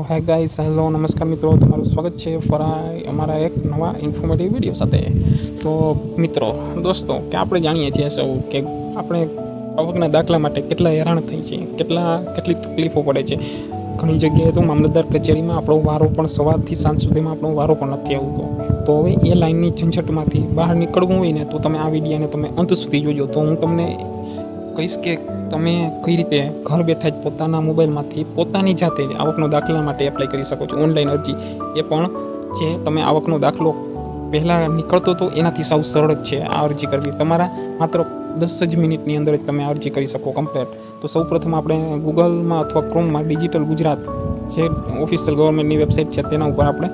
Hi guys, hello, નમસ્કાર મિત્રો, તમારું સ્વાગત છે અમારા એક નવા ઇન્ફોર્મેટિવ વિડીયો સાથે. તો મિત્રો, દોસ્તો, કે આપણે જાણીએ છીએ સૌ કે આપણે આવકના દાખલા માટે કેટલા હેરાન થઈ છે, કેટલી તકલીફો પડે છે. ઘણી જગ્યાએ તો મામલતદાર કચેરીમાં આપણો વારો પણ સવારથી સાંજ સુધીમાં આપણો વારો પણ નથી આવતો. તો હવે એ લાઇનની ઝંઝટમાંથી બહાર નીકળવું હોય ને તો તમે આ વિડીયોને તમે અંત સુધી જોજો. તો હું તમને કહીશ કે તમે કઈ રીતે ઘર બેઠા જ પોતાના મોબાઈલમાંથી પોતાની જાતે જ આવકનો દાખલા માટે એપ્લાય કરી શકો છો. ઓનલાઈન અરજી એ પણ જે તમે આવકનો દાખલો પહેલાં નીકળતો હતો એનાથી સાવ સરળ જ છે આ અરજી કરવી. તમારા માત્ર 10 જ મિનિટની અંદર જ તમે અરજી કરી શકો કમ્પ્લેટ. તો સૌપ્રથમ આપણે ગૂગલમાં અથવા ક્રોમમાં ડિજિટલ ગુજરાત જે ઓફિશિયલ ગવર્મેન્ટની વેબસાઇટ છે તેના ઉપર આપણે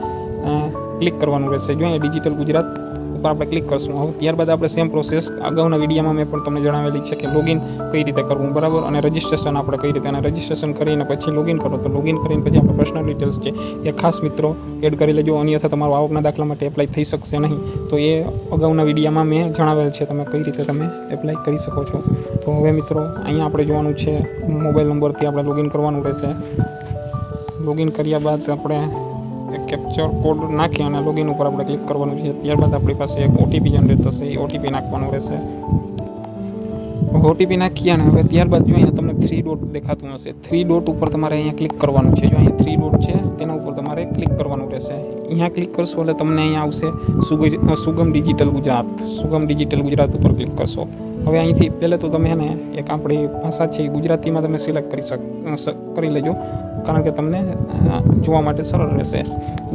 ક્લિક કરવાનું રહેશે. જો અહીંયા ડિજિટલ ગુજરાત ઉપર આપણે ક્લિક કરશું. હવે ત્યારબાદ આપણે સેમ પ્રોસેસ અગાઉના વિડીયોમાં મેં પણ તમને જણાવેલી છે કે લોગિન કઈ રીતે કરવું, બરાબર, અને રજિસ્ટ્રેશન આપણે કઈ રીતે, અને રજિસ્ટ્રેશન કરીને પછી લોગિન કરો. તો લોગિન કરીને પછી આપણે પર્સનલ ડિટેલ્સ છે એ ખાસ મિત્રો એડ કરી લેજો, અન્યથા તમારો આવકના દાખલા માટે એપ્લાય થઈ શકશે નહીં. તો એ અગાઉના વિડીયોમાં મેં જણાવેલ છે તમે કઈ રીતે તમે એપ્લાય કરી શકો છો. તો હવે મિત્રો અહીંયા આપણે જોવાનું છે મોબાઈલ નંબરથી આપણે લોગિન કરવાનું રહેશે. લોગિન કર્યા બાદ આપણે કેપ્ચર કોડ નાખી અને લોગિન ઉપર આપણે ક્લિક કરવાનું છે. ત્યારબાદ આપણી પાસે એક ઓટીપી જનરેટ થશે, એ ઓટીપી નાખવાનું રહેશે. ઓટીપી નાખીએ અને હવે ત્યારબાદ જો અહીંયા તમને 3 ડોટ દેખાતું હશે, 3 ડોટ ઉપર તમારે અહીંયા ક્લિક કરવાનું છે. જો અહીંયા 3 ડોટ છે તેના ઉપર તમારે ક્લિક કરવાનું રહેશે. અહીંયા ક્લિક કરશો એટલે તમને અહીંયા આવશે સુગમ ડિજિટલ ગુજરાત. સુગમ ડિજિટલ ગુજરાત ઉપર ક્લિક કરશો. હવે અહીંથી પહેલાં તો તમે એને એક આપણી ભાષા છે એ ગુજરાતીમાં તમે સિલેક્ટ કરી લેજો, કારણ કે તમને જોવા માટે સરળ રહેશે.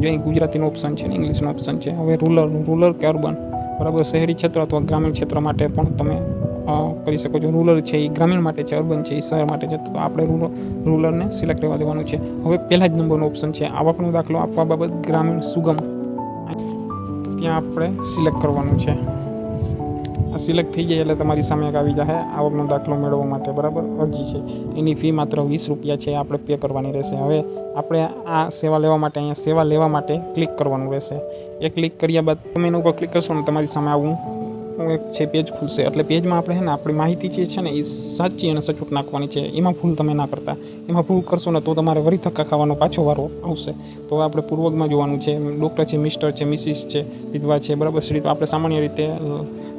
જો અહીં ગુજરાતીનો ઓપ્શન છે ને ઇંગ્લિશનો ઓપ્શન છે. હવે રૂરલ કે અર્બન, બરાબર, શહેરી ક્ષેત્ર અથવા ગ્રામીણ ક્ષેત્ર માટે પણ તમે કરી શકો છો. રૂરલ છે એ ગ્રામીણ માટે છે, અર્બન છે એ શહેર માટે છે. તો આપણે રૂરલને સિલેક્ટ કરવા દેવાનું છે. હવે પહેલા જ નંબરનો ઓપ્શન છે આવકનો દાખલો આપવા બાબત ગ્રામીણ સુગમ, ત્યાં આપણે સિલેક્ટ કરવાનું છે. સિલેક્ટ થઈ જાય એટલે તમારી સામે એક આવી જાય આવકનો દાખલો મેળવવા માટે, બરાબર, અરજી છે. એની ફી માત્ર 20 રૂપિયા છે, આપણે પે કરવાની રહેશે. હવે આપણે આ સેવા લેવા માટે અહીંયા સેવા લેવા માટે ક્લિક કરવાનું રહેશે. એ ક્લિક કર્યા બાદ તમે એના ઉપર ક્લિક કરશો ને તમારી સામે આવું એક છે પેજ ખુલશે. એટલે પેજમાં આપણે આપણી માહિતી જે છે ને એ સાચી અને સચોટ નાખવાની છે. એમાં ભૂલ તમે ના કરતા. એમાં ભૂલ કરશો ને તો તમારે વળી ધક્કા ખાવાનો પાછો વારો આવશે. તો આપણે પૂર્વકમાં જોવાનું છે. ડૉક્ટર છે, મિસ્ટર છે, મિસિસ છે, વિધવા છે, બરાબર, શ્રી. તો આપણે સામાન્ય રીતે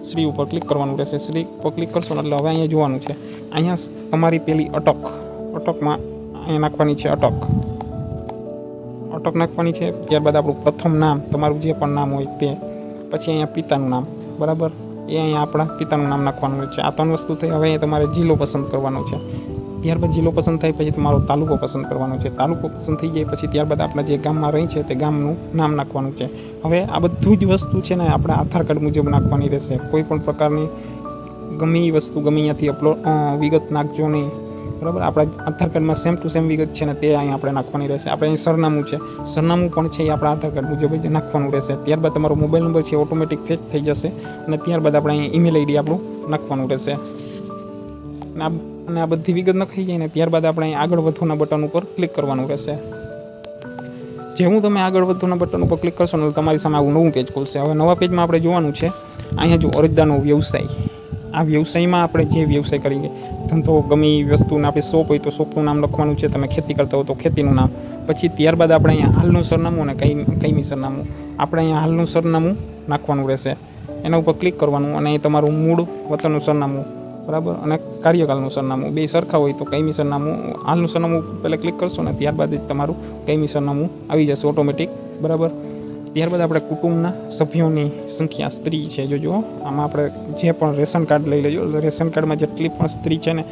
શ્રી ઉપર ક્લિક કરવાનું રહેશે. શ્રી ઉપર ક્લિક કરશો ને એટલે હવે અહીંયા જોવાનું છે. અહીંયા તમારી પેલી અટકમાં અહીંયા નાખવાની છે અટક નાખવાની છે. ત્યારબાદ આપણું પ્રથમ નામ, તમારું જે પણ નામ હોય તે, પછી અહીંયા પિતાનું નામ, બરાબર, એ અહીંયા આપણા પિતાનું નામ નાખવાનું હોય છે. આ 3 વસ્તુ થઈ. હવે અહીંયા તમારે જિલ્લો પસંદ કરવાનો છે. ત્યારબાદ જિલ્લો પસંદ થાય પછી તમારો તાલુકો પસંદ કરવાનો છે. તાલુકો પસંદ થઈ જાય પછી ત્યારબાદ આપણા જે ગામમાં રહી છે તે ગામનું નામ નાખવાનું છે. હવે આ બધું જ વસ્તુ છે ને આપણે આધાર કાર્ડ મુજબ નાખવાની રહેશે. કોઈ પણ પ્રકારની ગમે એ વસ્તુ ગમે ત્યાંથી વિગત નાખજો નહીં, બરાબર. આપણા આધાર કાર્ડમાં સેમ ટુ સેમ વિગત છે ને તે અહીંયા આપણે નાખવાની રહેશે. આપણે અહીં સરનામું છે, સરનામું પણ છે એ આપણા આધાર કાર્ડ મુજબ જ નાખવાનું રહેશે. ત્યારબાદ તમારો મોબાઈલ નંબર છે ઓટોમેટિક ફેચ થઈ જશે અને ત્યારબાદ આપણે અહીંયા ઈમેલ આઈડી આપણું નાખવાનું રહેશે. અને આ બધી વિગત નખાઈ જાય ને ત્યારબાદ આપણે અહીં આગળ વધવાના બટન ઉપર ક્લિક કરવાનું રહેશે. જેવું તમે આગળ વધવાના બટન ઉપર ક્લિક કરશો ને તમારી સામે આવું નવું પેજ ખુલશે. હવે નવા પેજમાં આપણે જોવાનું છે અહીંયા જો અરજદારનો વ્યવસાય. આ વ્યવસાયમાં આપણે જે વ્યવસાય કરીએ, ધંધો ગમે એ વસ્તુને આપણે શોપ હોય તો શોપનું નામ લખવાનું છે. તમે ખેતી કરતા હો તો ખેતીનું નામ. પછી ત્યારબાદ આપણે અહીંયા હાલનું સરનામું અને કાયમી સરનામું, આપણે અહીંયા હાલનું સરનામું નાખવાનું રહેશે. એના ઉપર ક્લિક કરવાનું અને અહીં તમારું મૂળ વતનનું સરનામું, બરાબર, અને કાર્યકાળનું સરનામું બે સરખા હોય તો કાયમી સરનામું, હાલનું સરનામું પહેલાં ક્લિક કરશો ને ત્યારબાદ જ તમારું કાયમી સરનામું આવી જશે ઓટોમેટિક, બરાબર. ત્યારબાદ આપણે કુટુંબના સભ્યોની સંખ્યા સ્ત્રી છે. જોજો આમાં આપણે જે પણ રેશન કાર્ડ લઈ લેજો. રેશન કાર્ડમાં જેટલી પણ સ્ત્રી છે ને,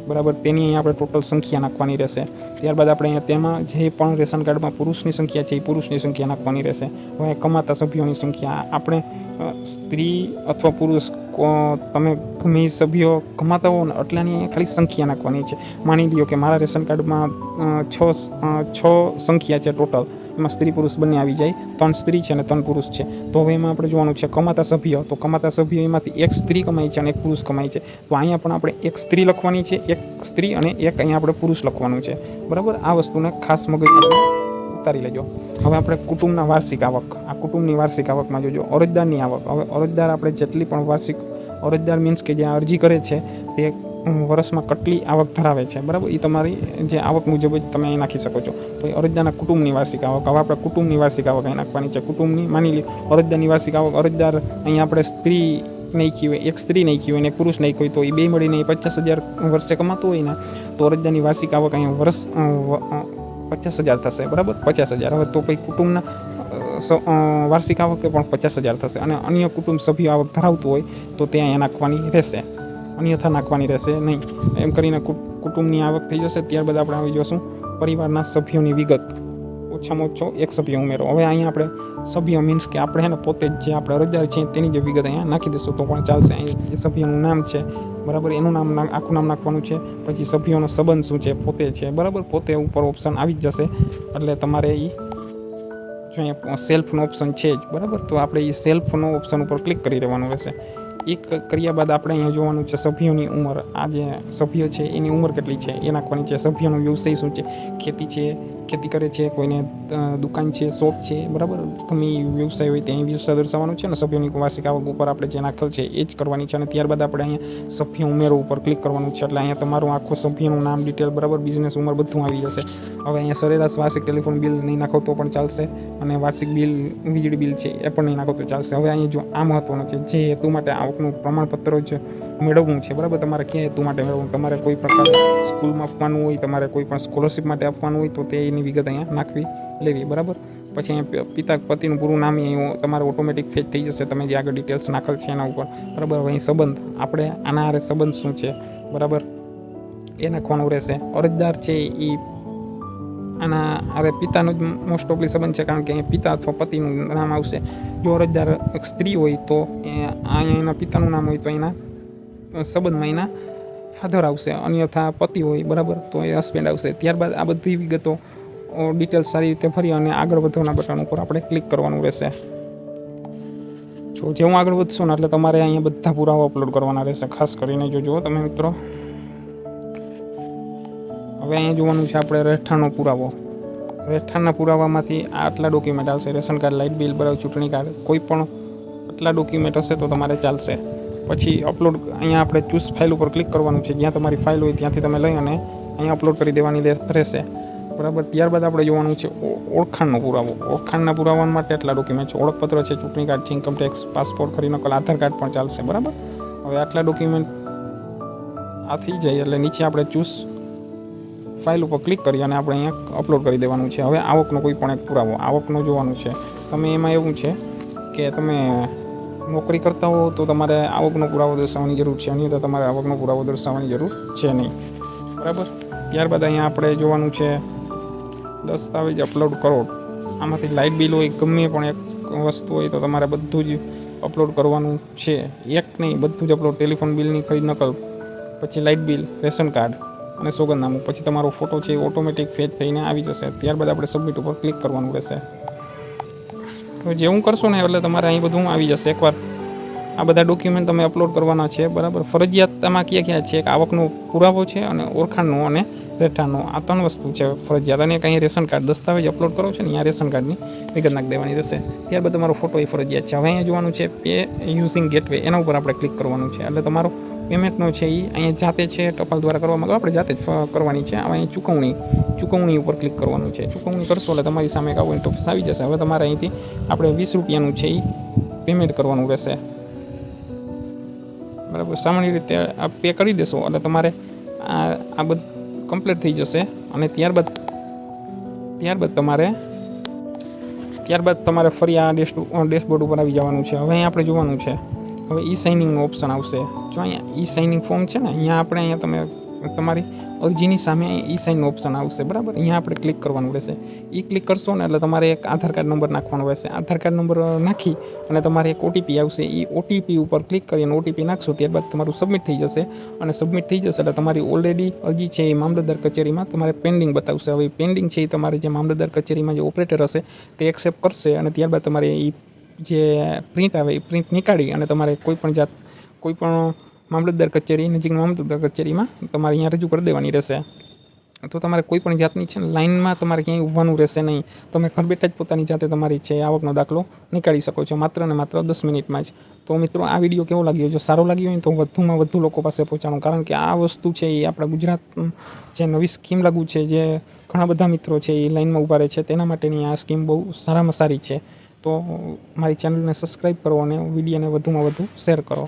બરાબર, તેની અહીંયા આપણે ટોટલ સંખ્યા નાખવાની રહેશે. ત્યારબાદ આપણે અહીંયા તેમાં જે પણ રેશન કાર્ડમાં પુરુષની સંખ્યા છે એ પુરુષની સંખ્યા નાખવાની રહેશે. હવે કમાતા સભ્યોની સંખ્યા આપણે સ્ત્રી અથવા પુરુષ તમે ગમે સભ્યો કમાતા હો ને એટલાની ખાલી સંખ્યા નાખવાની છે. માની લ્યો કે મારા રેશન કાર્ડમાં 6 સંખ્યા છે ટોટલ, એમાં સ્ત્રી પુરુષ બંને આવી જાય. 3 સ્ત્રી છે અને 3 પુરુષ છે. તો હવે એમાં આપણે જોવાનું છે કમાતા સભ્યો. તો કમાતા સભ્યો એમાંથી 1 સ્ત્રી કમાય છે અને 1 પુરુષ કમાય છે. તો અહીંયા પણ આપણે 1 સ્ત્રી લખવાની છે, 1 સ્ત્રી અને 1 અહીંયા આપણે પુરુષ લખવાનું છે, બરાબર. આ વસ્તુને ખાસ મગજમાં ઉતારી લેજો. હવે આપણે કુટુંબના વાર્ષિક આવક, આ કુટુંબની વાર્ષિક આવકમાં જોજો અરજદારની આવક. હવે અરજદાર આપણે જેટલી પણ વાર્ષિક, અરજદાર મીન્સ કે જ્યાં અરજી કરે છે તે વર્ષમાં કેટલી આવક ધરાવે છે, બરાબર. એ તમારી જે આવક મુજબ જ તમે અહીં નાખી શકો છો. પછી અરજદારના કુટુંબની વાર્ષિક આવક, હવે આપણે કુટુંબની વાર્ષિક આવક અહીં નાખવાની છે. કુટુંબની માની લો અરજદારની વાર્ષિક આવક, અરજદાર અહીં આપણે સ્ત્રી નાખી હોય, એક સ્ત્રી નાખી હોય અને એક પુરુષ નાખી હોય, તો એ બે મળીને 50,000 વર્ષે કમાતો હોય ને, તો અરજદારની વાર્ષિક આવક અહીંયા વર્ષ 50,000 થશે, બરાબર. 50,000. હવે તો પછી કુટુંબના વાર્ષિક આવક પણ 50,000 થશે. અને અન્ય કુટુંબ સભ્યો આવક ધરાવતું હોય તો તે અહીંયા નાખવાની રહેશે, અન્યથા નાખવાની રહેશે નહીં. એમ કરીને કુટુંબની આવક થઈ જશે. ત્યારબાદ આપણે આવી જોશું પરિવારના સભ્યોની વિગત. ઓછામાં ઓછો એક સભ્ય ઉમેરો. હવે અહીંયા આપણે સભ્ય મીન્સ કે આપણે હે ને પોતે જ જે આપણે અરજદાર છીએ તેની જે વિગત અહીંયા નાખી દઈશું તો પણ ચાલશે. અહીં એ સભ્યનું નામ છે, બરાબર, એનું નામ આખું નામ નાખવાનું છે. પછી સભ્યોનો સંબંધ શું છે, પોતે છે, બરાબર. પોતે ઉપર ઓપ્શન આવી જ જશે. એટલે તમારે એ જો અહીંયા સેલ્ફનો ઓપ્શન છે જ, બરાબર. તો આપણે એ સેલ્ફનો ઓપ્શન ઉપર ક્લિક કરી દેવાનું રહેશે. એક કર્યા બાદ આપણે અહીંયા જોવાનું છે સભ્યોની ઉંમર. આ જે સભ્યો છે એની ઉંમર કેટલી છે એ નાખવાની છે. સભ્યોનો વ્યવસાય શું છે, ખેતી છે, ખેતી કરે છે, કોઈને દુકાન છે, શોપ છે, બરાબર. ગમે વ્યવસાય હોય ત્યાં વ્યવસાય દર્શાવવાનું છે. અને સભ્યોની વાર્ષિક આવક ઉપર આપણે જે નાખેલ છે એ જ કરવાની છે. અને ત્યારબાદ આપણે અહીંયા સભ્ય ઉમેરો ઉપર ક્લિક કરવાનું છે. એટલે અહીંયા તમારું આખું સભ્યનું નામ, ડિટેલ, બરાબર, બિઝનેસ, ઉંમર બધું આવી જશે. હવે અહીંયા સરેરાશ વાર્ષિક ટેલિફોન બિલ નહીં નાખો તો પણ ચાલશે. અને વાર્ષિક બિલ, વીજળી બિલ છે એ પણ નહીં નાખો તો ચાલશે. હવે અહીંયા જો આ મહત્વનું છે, જે હેતુ માટે આવકનું પ્રમાણપત્ર જ મેળવવું છે, બરાબર. તમારે ક્યાં હેતુ માટે મેળવવું, તમારે કોઈ પ્રકાર સ્કૂલમાં આપવાનું હોય, તમારે કોઈ પણ સ્કોલરશિપ માટે આપવાનું હોય તો તે એની વિગત અહીંયા નાખવી લેવી, બરાબર. પછી અહીંયા પિતા પતિનું પૂરું નામ અહીં તમારે ઓટોમેટિક ફેચ થઈ જશે, તમે જે આગળ ડિટેલ્સ નાખેલ છે એના ઉપર, બરાબર. હવે અહીં સંબંધ, આપણે આના હારે સંબંધ શું છે, બરાબર, એ નાખવાનું રહેશે. અરજદાર છે એ આના હવે પિતાનો જ મોસ્ટ ઓફલી સંબંધ છે, કારણ કે અહીંયા પિતા અથવા પતિનું નામ આવશે. જો અરજદાર એક સ્ત્રી હોય તો અહીંયા એના પિતાનું નામ હોય તો એના સંબંધમાં એના ફાધર આવશે. અન્યથા પતિ હોય, બરાબર, તો એ હસબેન્ડ આવશે. ત્યારબાદ આ બધી વિગતો ડિટેલ્સ સારી રીતે ભરી અને આગળ વધવાના બટન ઉપર આપણે ક્લિક કરવાનું રહેશે. જો જેવું આગળ વધશો ને એટલે તમારે અહીંયા બધા પુરાવા અપલોડ કરવાના રહેશે. ખાસ કરીને જો જુઓ તમે મિત્રો, હવે અહીંયા જોવાનું છે આપણે રહેઠાણનો પુરાવો. રહેઠાણના પુરાવામાંથી આટલા ડોક્યુમેન્ટ આવશે. રેશન કાર્ડ, લાઇટ બિલ, બરાબર, ચૂંટણી કાર્ડ, કોઈ પણ આટલા ડોક્યુમેન્ટ હશે તો તમારે ચાલશે. પછી અપલોડ, અહીંયા આપણે ચૂઝ ફાઇલ ઉપર ક્લિક કરવાનું છે. જ્યાં તમારી ફાઇલ હોય ત્યાંથી તમે લઈ અને અહીંયા અપલોડ કરી દેવાની રહેશે, બરાબર. ત્યારબાદ આપણે જોવાનું છે ઓળખાણનો પુરાવો. ઓળખાણના પુરાવા માટે આટલા ડોક્યુમેન્ટ છે. ઓળખપત્ર છે, ચૂંટણી કાર્ડ છે, ઇન્કમ ટેક્સ, પાસપોર્ટ, ખરી નકલ, આધાર કાર્ડ પણ ચાલશે, બરાબર. હવે આટલા ડોક્યુમેન્ટ આ થઈ જાય એટલે નીચે આપણે ચૂઝ ફાઇલ ઉપર ક્લિક કરી અને આપણે અહીંયા અપલોડ કરી દેવાનું છે. હવે આવકનો કોઈ પણ એક પુરાવો, આવકનો જોવાનું છે. તમે એમાં એવું છે કે તમે નોકરી કરતા હો તો તમારે આવકનો પુરાવો દર્શાવવાની જરૂર છે, અન્યથા તમારે આવકનો પુરાવો દર્શાવવાની જરૂર છે નહીં, બરાબર. ત્યારબાદ અહીંયા આપણે જોવાનું છે દસ્તાવેજ અપલોડ કરો. આમાંથી લાઇટ બિલ હોય, ગમે પણ એક વસ્તુ હોય તો તમારે બધું જ અપલોડ કરવાનું છે. એક નહીં, બધું જ અપલોડ. ટેલિફોન બિલની ખરીદ નકલ, પછી લાઇટ બિલ, રેશન કાર્ડ અને સોગંદનામું. પછી તમારો ફોટો છે એ ઓટોમેટિક ફેચ થઈને આવી જશે. ત્યારબાદ આપણે સબમિટ ઉપર ક્લિક કરવાનું રહેશે. તો જેવું કરશો ને એટલે તમારે અહીં બધું આવી જશે. એકવાર આ બધા ડોક્યુમેન્ટ તમે અપલોડ કરવાના છે, બરાબર. ફરજિયાત આમાં ક્યાં છે, એક આવકનો પુરાવો છે અને ઓળખાણનો અને રહેઠાણનો, આ 3 વસ્તુ છે ફરજિયાત. અને કંઈ રેશન કાર્ડ દસ્તાવેજ અપલોડ કરો છો ને, અહીંયા રેશન કાર્ડની વિગત નાખી દેવાની રહેશે. ત્યારબાદ તમારો ફોટો એ ફરજિયાત છે. હવે અહીંયા જોવાનું છે પે યુઝિંગ ગેટવે, એના ઉપર આપણે ક્લિક કરવાનું છે. એટલે તમારો પેમેન્ટનો છે એ અહીંયા જાતે છે ટપાલ દ્વારા કરવામાં, આપણે જાતે જ કરવાની છે. હવે અહીં ચૂકવણી ઉપર ક્લિક કરવાનું છે. ચૂકવણી કરશો એટલે તમારી સામે એક આવો ઇન્ટરફેસ આવી જશે. હવે તમારે અહીંથી આપણે 20 રૂપિયાનું છે એ પેમેન્ટ કરવાનું રહેશે, બરાબર. સામાન્ય રીતે આ પે કરી દેશો એટલે તમારે આ બધું કમ્પ્લીટ થઈ જશે. અને ત્યારબાદ તમારે ફરી આ ડેશબોર્ડ ઉપર આવી જવાનું છે. હવે અહીંયા આપણે જોવાનું છે, હવે ઈ સાઇનિંગનો ઓપ્શન આવશે. જો અહીંયા ઈ સાઇનિંગ ફોર્મ છે ને, અહીંયા તમે તમારી અરજીની સામે ઈ સાઇનનો ઓપ્શન આવશે, બરાબર. અહીંયા આપણે ક્લિક કરવાનું રહેશે. એ ક્લિક કરશો ને એટલે તમારે એક આધાર કાર્ડ નંબર નાખવાનો રહેશે. આધાર કાર્ડ નંબર નાખી અને તમારે એક ઓટીપી આવશે. એ ઓટીપી ઉપર ક્લિક કરી અને ઓટીપી નાખશો. ત્યારબાદ તમારું સબમિટ થઈ જશે. અને સબમિટ થઈ જશે એટલે તમારી ઓલરેડી અરજી છે એ મામલતદાર કચેરીમાં તમારે પેન્ડિંગ બતાવશે. હવે પેન્ડિંગ છે એ તમારે જે મામલતદાર કચેરીમાં જે ઓપરેટર હશે તે એક્સેપ્ટ કરશે. અને ત્યારબાદ તમારે એ જે પ્રિન્ટ આવે એ પ્રિન્ટ નીકાળી અને તમારે કોઈ પણ મામલતદાર કચેરી, નજીકની મામલતદાર કચેરીમાં તમારે અહીંયા રજૂ કરી દેવાની રહેશે. તો તમારે કોઈ પણ જાતની છે ને લાઇનમાં તમારે ક્યાંય ઊભવાનું રહેશે નહીં. તમે ઘર બેઠા જ પોતાની જાતે તમારી છે આવકનો દાખલો નીકાળી શકો છો માત્ર ને માત્ર 10 મિનિટમાં જ. તો મિત્રો આ વિડીયો કેવો લાગ્યો? જો સારો લાગ્યો હોય તો વધુમાં વધુ લોકો પાસે પહોંચાડો, કારણ કે આ વસ્તુ છે એ આપણા ગુજરાત જે નવી સ્કીમ લાગુ છે, જે ઘણા બધા મિત્રો છે એ લાઇનમાં ઊભા રહે છે, તેના માટેની આ સ્કીમ બહુ સારામાં સારી છે. તો મારી ચેનલને સબસ્ક્રાઈબ કરો અને વિડીયોને વધુમાં વધુ શેર કરો.